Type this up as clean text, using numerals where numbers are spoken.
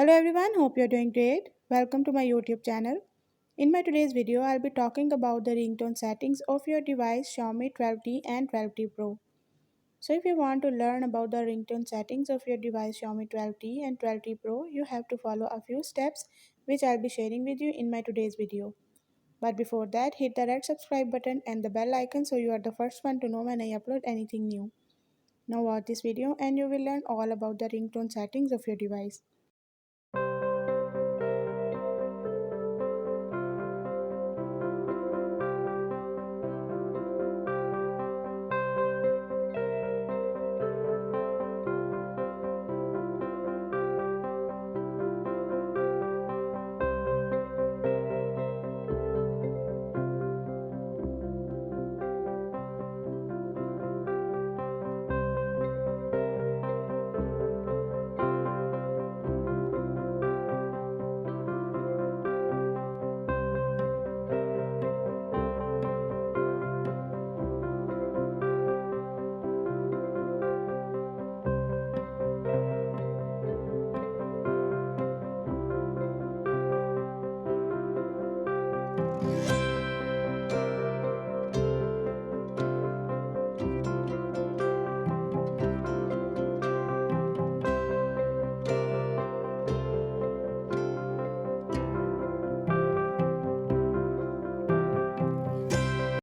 Hello everyone, hope you're doing great. Welcome to my YouTube channel. In my today's video, I'll be talking about the ringtone settings of your device Xiaomi 12T and 12T Pro. So if you want to learn about the ringtone settings of your device Xiaomi 12T and 12T Pro, you have to follow a few steps which I'll be sharing with you in my today's video. But before that, hit the red subscribe button and the bell icon so you are the first one to know when I upload anything new. Now watch this video and you will learn all about the ringtone settings of your device.